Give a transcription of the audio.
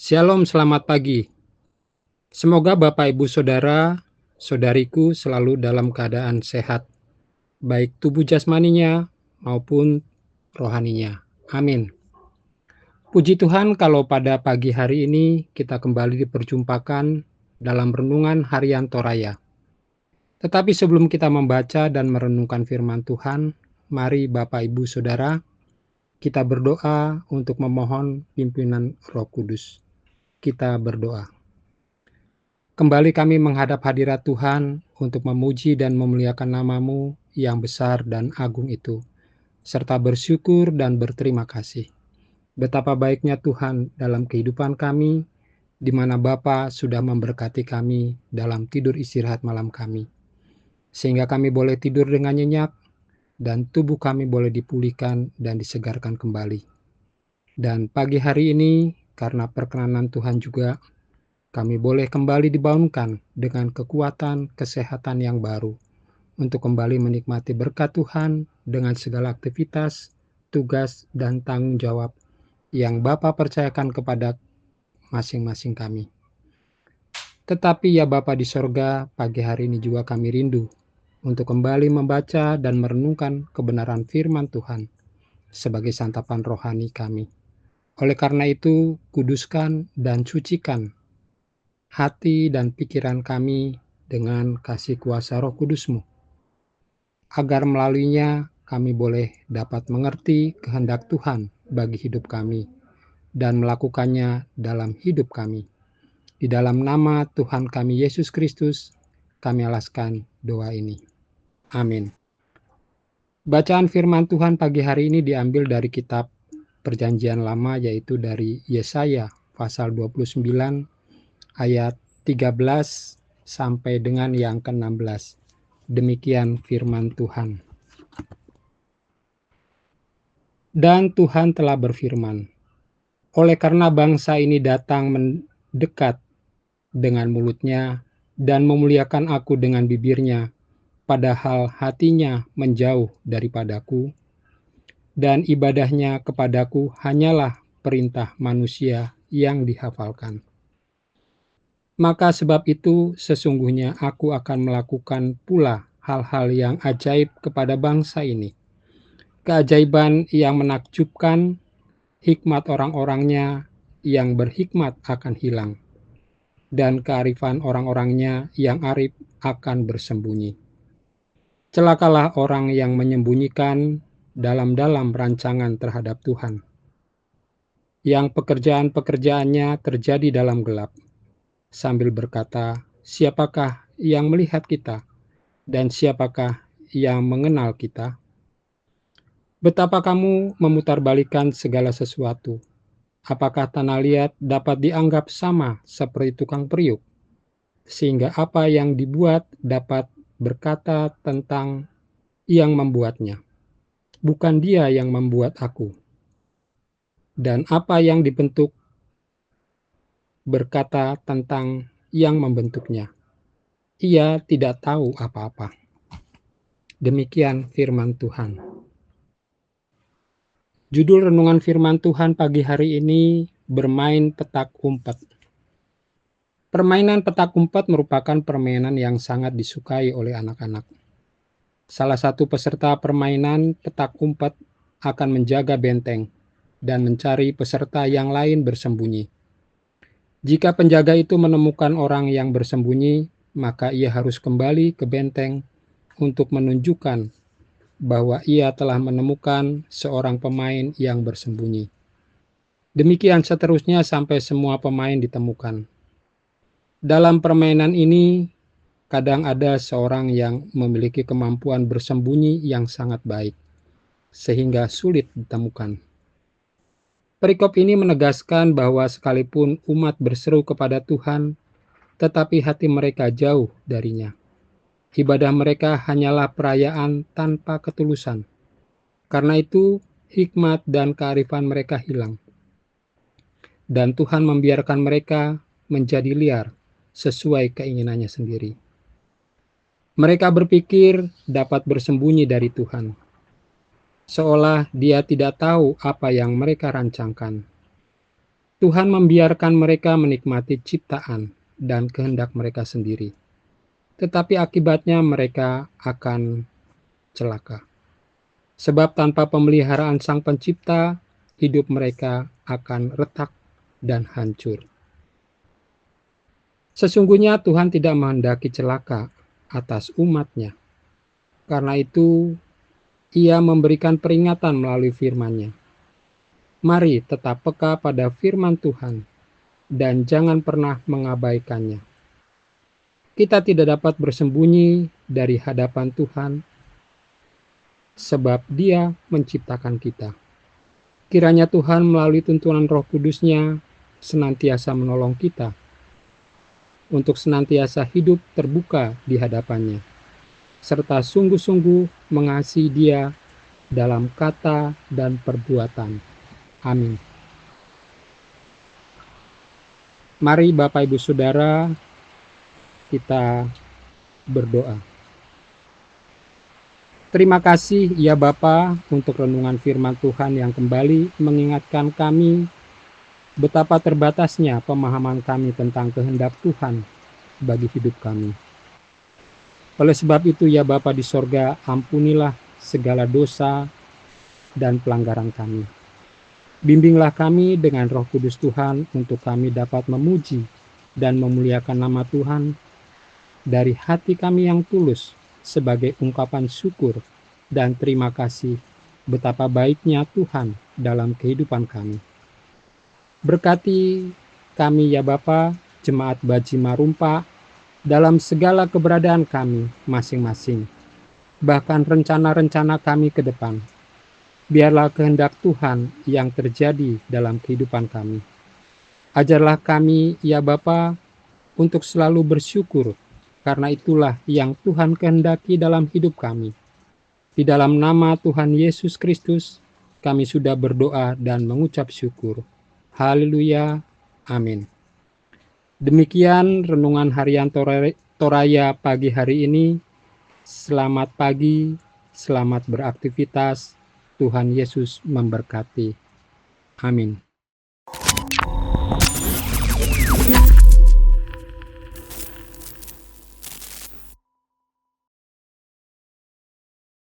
Shalom, selamat pagi. Semoga Bapak, Ibu, Saudara, saudariku selalu dalam keadaan sehat, baik tubuh jasmaninya maupun rohaninya. Amin. Puji Tuhan kalau pada pagi hari ini kita kembali diperjumpakan dalam renungan harian Toraya. Tetapi sebelum kita membaca dan merenungkan firman Tuhan, mari Bapak, Ibu, Saudara, kita berdoa untuk memohon pimpinan Roh Kudus. Kita berdoa. Kembali kami menghadap hadirat Tuhan untuk memuji dan memuliakan nama-Mu yang besar dan agung itu, serta bersyukur dan berterima kasih. Betapa baiknya Tuhan dalam kehidupan kami, di mana Bapa sudah memberkati kami dalam tidur istirahat malam kami, sehingga kami boleh tidur dengan nyenyak, dan tubuh kami boleh dipulihkan dan disegarkan kembali. Dan pagi hari ini, karena perkenanan Tuhan juga, kami boleh kembali dibangunkan dengan kekuatan kesehatan yang baru untuk kembali menikmati berkat Tuhan dengan segala aktivitas, tugas, dan tanggung jawab yang Bapa percayakan kepada masing-masing kami. Tetapi ya Bapa di sorga, pagi hari ini juga kami rindu untuk kembali membaca dan merenungkan kebenaran firman Tuhan sebagai santapan rohani kami. Oleh karena itu, kuduskan dan sucikan hati dan pikiran kami dengan kasih kuasa Roh Kudus-Mu, agar melaluinya kami boleh dapat mengerti kehendak Tuhan bagi hidup kami dan melakukannya dalam hidup kami. Di dalam nama Tuhan kami Yesus Kristus, kami alaskan doa ini. Amin. Bacaan firman Tuhan pagi hari ini diambil dari kitab Perjanjian Lama, yaitu dari Yesaya pasal 29 ayat 13 sampai dengan yang ke-16. Demikian firman Tuhan. Dan Tuhan telah berfirman, oleh karena bangsa ini datang mendekat dengan mulutnya dan memuliakan aku dengan bibirnya, padahal hatinya menjauh daripadaku, dan ibadahnya kepadaku hanyalah perintah manusia yang dihafalkan. Maka sebab itu sesungguhnya aku akan melakukan pula hal-hal yang ajaib kepada bangsa ini. Keajaiban yang menakjubkan, hikmat orang-orangnya yang berhikmat akan hilang, dan kearifan orang-orangnya yang arif akan bersembunyi. Celakalah orang yang menyembunyikan dalam-dalam rancangan terhadap Tuhan, yang pekerjaan-pekerjaannya terjadi dalam gelap, sambil berkata, siapakah yang melihat kita, dan siapakah yang mengenal kita? Betapa kamu memutarbalikkan segala sesuatu. Apakah tanah liat dapat dianggap sama seperti tukang periuk, sehingga apa yang dibuat dapat berkata tentang yang membuatnya, bukan dia yang membuat aku. Dan apa yang dibentuk berkata tentang yang membentuknya, ia tidak tahu apa-apa. Demikian firman Tuhan. Judul renungan firman Tuhan pagi hari ini, bermain petak umpet. Permainan petak umpet merupakan permainan yang sangat disukai oleh anak-anak. Salah satu peserta permainan petak umpet akan menjaga benteng dan mencari peserta yang lain bersembunyi. Jika penjaga itu menemukan orang yang bersembunyi, maka ia harus kembali ke benteng untuk menunjukkan bahwa ia telah menemukan seorang pemain yang bersembunyi. Demikian seterusnya sampai semua pemain ditemukan. Dalam permainan ini, kadang ada seorang yang memiliki kemampuan bersembunyi yang sangat baik, sehingga sulit ditemukan. Perikop ini menegaskan bahwa sekalipun umat berseru kepada Tuhan, tetapi hati mereka jauh darinya. Ibadah mereka hanyalah perayaan tanpa ketulusan. Karena itu, hikmat dan kearifan mereka hilang. Dan Tuhan membiarkan mereka menjadi liar sesuai keinginannya sendiri. Mereka berpikir dapat bersembunyi dari Tuhan, seolah Dia tidak tahu apa yang mereka rancangkan. Tuhan membiarkan mereka menikmati ciptaan dan kehendak mereka sendiri, tetapi akibatnya mereka akan celaka. Sebab tanpa pemeliharaan Sang Pencipta, hidup mereka akan retak dan hancur. Sesungguhnya Tuhan tidak menghendaki celaka atas umat-Nya. Karena itu, Ia memberikan peringatan melalui firman-Nya. Mari tetap peka pada firman Tuhan dan jangan pernah mengabaikannya. Kita tidak dapat bersembunyi dari hadapan Tuhan sebab Dia menciptakan kita. Kiranya Tuhan melalui tuntunan Roh Kudus-Nya senantiasa menolong kita untuk senantiasa hidup terbuka di hadapan-Nya, serta sungguh-sungguh mengasihi Dia dalam kata dan perbuatan. Amin. Mari Bapak Ibu Saudara, kita berdoa. Terima kasih ya Bapa untuk renungan firman Tuhan yang kembali mengingatkan kami betapa terbatasnya pemahaman kami tentang kehendak Tuhan bagi hidup kami. Oleh sebab itu ya Bapa di sorga, ampunilah segala dosa dan pelanggaran kami. Bimbinglah kami dengan Roh Kudus Tuhan untuk kami dapat memuji dan memuliakan nama Tuhan dari hati kami yang tulus sebagai ungkapan syukur dan terima kasih betapa baiknya Tuhan dalam kehidupan kami. Berkati kami ya Bapa, Jemaat Baji Marumpa, dalam segala keberadaan kami masing-masing, bahkan rencana-rencana kami ke depan. Biarlah kehendak Tuhan yang terjadi dalam kehidupan kami. Ajarlah kami ya Bapa untuk selalu bersyukur, karena itulah yang Tuhan kehendaki dalam hidup kami. Di dalam nama Tuhan Yesus Kristus, kami sudah berdoa dan mengucap syukur. Haleluya. Amin. Demikian renungan harian Toraya pagi hari ini. Selamat pagi, selamat beraktivitas. Tuhan Yesus memberkati. Amin.